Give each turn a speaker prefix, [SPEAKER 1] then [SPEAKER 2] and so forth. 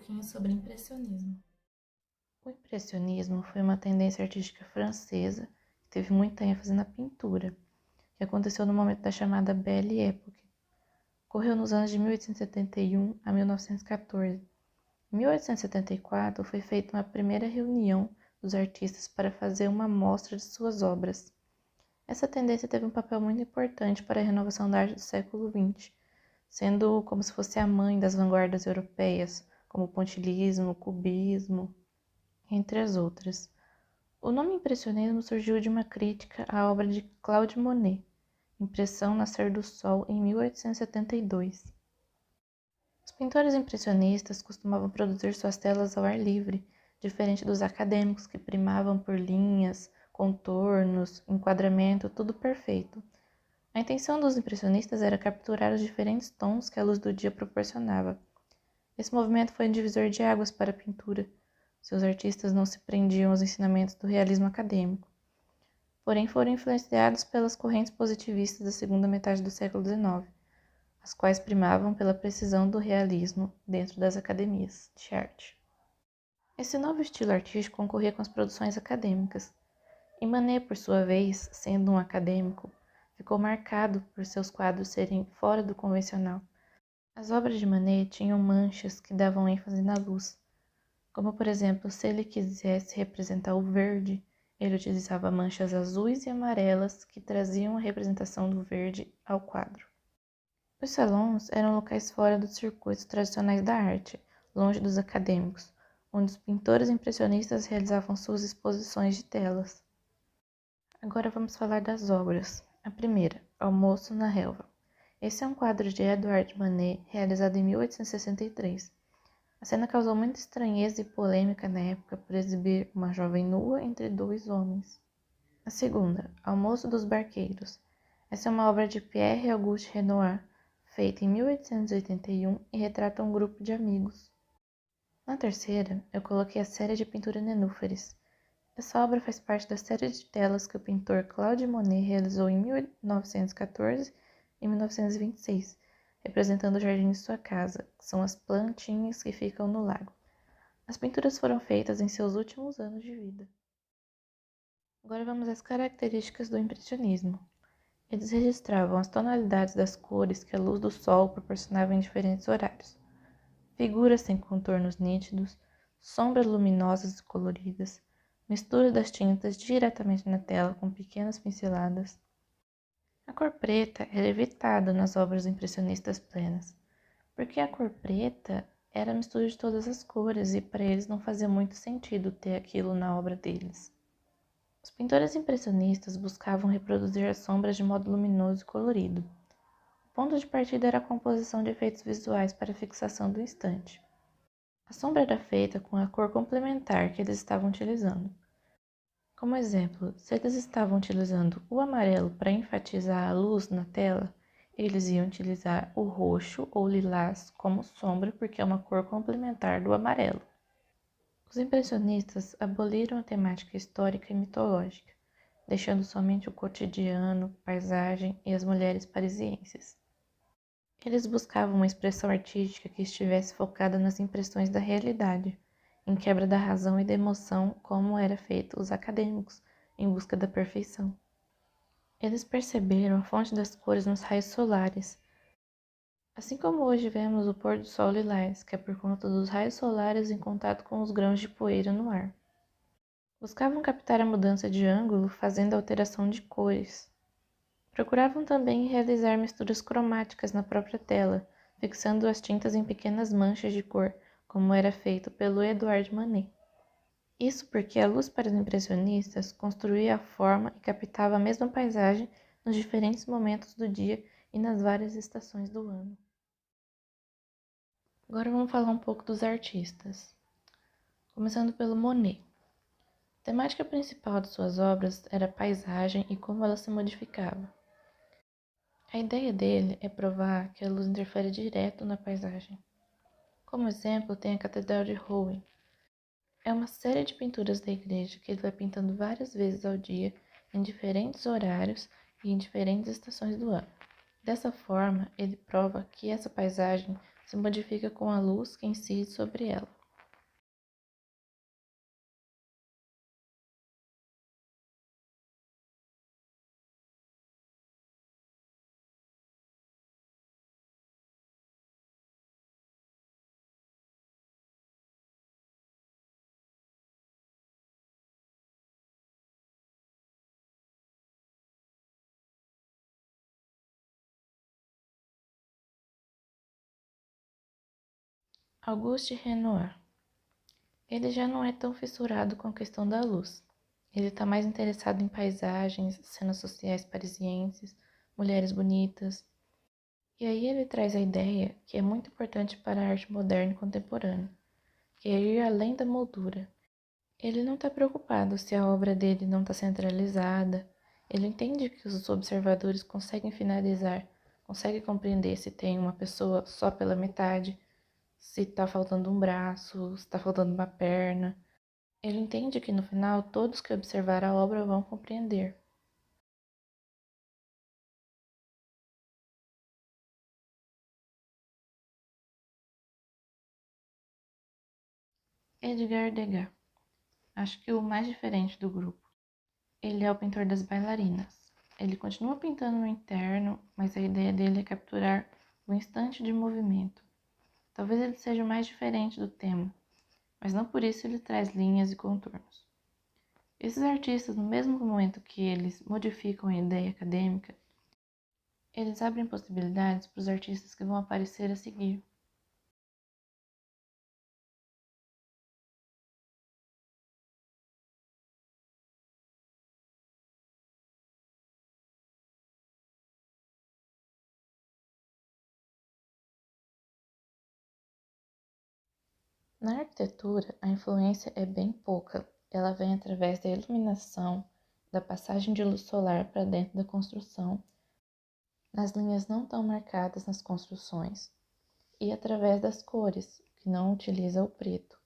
[SPEAKER 1] pouquinho sobre impressionismo.
[SPEAKER 2] O impressionismo foi uma tendência artística francesa que teve muita ênfase na pintura, que aconteceu no momento da chamada Belle Époque. Ocorreu nos anos de 1871 a 1914. Em 1874 foi feita uma primeira reunião dos artistas para fazer uma mostra de suas obras. Essa tendência teve um papel muito importante para a renovação da arte do século XX, sendo como se fosse a mãe das vanguardas europeias, como o pontilhismo, o cubismo, entre as outras. O nome impressionismo surgiu de uma crítica à obra de Claude Monet, Impressão Nascer do Sol, em 1872. Os pintores impressionistas costumavam produzir suas telas ao ar livre, diferente dos acadêmicos que primavam por linhas, contornos, enquadramento, tudo perfeito. A intenção dos impressionistas era capturar os diferentes tons que a luz do dia proporcionava. Esse movimento foi um divisor de águas para a pintura. Seus artistas não se prendiam aos ensinamentos do realismo acadêmico, porém foram influenciados pelas correntes positivistas da segunda metade do século XIX, as quais primavam pela precisão do realismo dentro das academias de arte. Esse novo estilo artístico concorria com as produções acadêmicas, e Manet, por sua vez, sendo um acadêmico, ficou marcado por seus quadros serem fora do convencional. As obras de Manet tinham manchas que davam ênfase na luz, como por exemplo, se ele quisesse representar o verde, ele utilizava manchas azuis e amarelas que traziam a representação do verde ao quadro. Os salões eram locais fora dos circuitos tradicionais da arte, longe dos acadêmicos, onde os pintores impressionistas realizavam suas exposições de telas. Agora vamos falar das obras. A primeira, Almoço na Relva. Esse é um quadro de Edouard Manet, realizado em 1863. A cena causou muita estranheza e polêmica na época por exibir uma jovem nua entre dois homens. A segunda, Almoço dos Barqueiros. Essa é uma obra de Pierre-Auguste Renoir, feita em 1881 e retrata um grupo de amigos. Na terceira, eu coloquei a série de pintura Nenúfares. Essa obra faz parte da série de telas que o pintor Claude Monet realizou em 1914 e 1926, representando o jardim de sua casa, que são as plantinhas que ficam no lago. As pinturas foram feitas em seus últimos anos de vida. Agora vamos às características do impressionismo. Eles registravam as tonalidades das cores que a luz do sol proporcionava em diferentes horários. Figuras sem contornos nítidos, sombras luminosas e coloridas, mistura das tintas diretamente na tela com pequenas pinceladas. A cor preta era evitada nas obras impressionistas plenas, porque a cor preta era a mistura de todas as cores e para eles não fazia muito sentido ter aquilo na obra deles. Os pintores impressionistas buscavam reproduzir as sombras de modo luminoso e colorido. O ponto de partida era a composição de efeitos visuais para a fixação do instante. A sombra era feita com a cor complementar que eles estavam utilizando. Como exemplo, se eles estavam utilizando o amarelo para enfatizar a luz na tela, eles iam utilizar o roxo ou lilás como sombra porque é uma cor complementar do amarelo. Os impressionistas aboliram a temática histórica e mitológica, deixando somente o cotidiano, paisagem e as mulheres parisienses. Eles buscavam uma expressão artística que estivesse focada nas impressões da realidade, em quebra da razão e da emoção, como era feito os acadêmicos, em busca da perfeição. Eles perceberam a fonte das cores nos raios solares. Assim como hoje vemos o pôr do sol lilás, que é por conta dos raios solares em contato com os grãos de poeira no ar. Buscavam captar a mudança de ângulo fazendo alteração de cores. Procuravam também realizar misturas cromáticas na própria tela, fixando as tintas em pequenas manchas de cor, como era feito pelo Edouard Manet. Isso porque a luz para os impressionistas construía a forma e captava a mesma paisagem nos diferentes momentos do dia e nas várias estações do ano. Agora vamos falar um pouco dos artistas. Começando pelo Monet. A temática principal de suas obras era a paisagem e como ela se modificava. A ideia dele é provar que a luz interfere direto na paisagem. Como exemplo, tem a Catedral de Rouen. É uma série de pinturas da igreja que ele vai pintando várias vezes ao dia, em diferentes horários e em diferentes estações do ano. Dessa forma, ele prova que essa paisagem se modifica com a luz que incide sobre ela. Auguste Renoir. Ele já não é tão fissurado com a questão da luz. Ele está mais interessado em paisagens, cenas sociais parisienses, mulheres bonitas. E aí ele traz a ideia que é muito importante para a arte moderna e contemporânea, que é ir além da moldura. Ele não está preocupado se a obra dele não está centralizada. Ele entende que os observadores conseguem finalizar, conseguem compreender se tem uma pessoa só pela metade, se está faltando um braço, se está faltando uma perna. Ele entende que no final todos que observar a obra vão compreender. Edgar Degas. Acho que o mais diferente do grupo. Ele é o pintor das bailarinas. Ele continua pintando no interno, mas a ideia dele é capturar o instante de movimento. Talvez ele seja o mais diferente do tema, mas não por isso ele traz linhas e contornos. Esses artistas, no mesmo momento que eles modificam a ideia acadêmica, eles abrem possibilidades para os artistas que vão aparecer a seguir. Na arquitetura, a influência é bem pouca. Ela vem através da iluminação, da passagem de luz solar para dentro da construção, nas linhas não tão marcadas nas construções, e através das cores, que não utiliza o preto.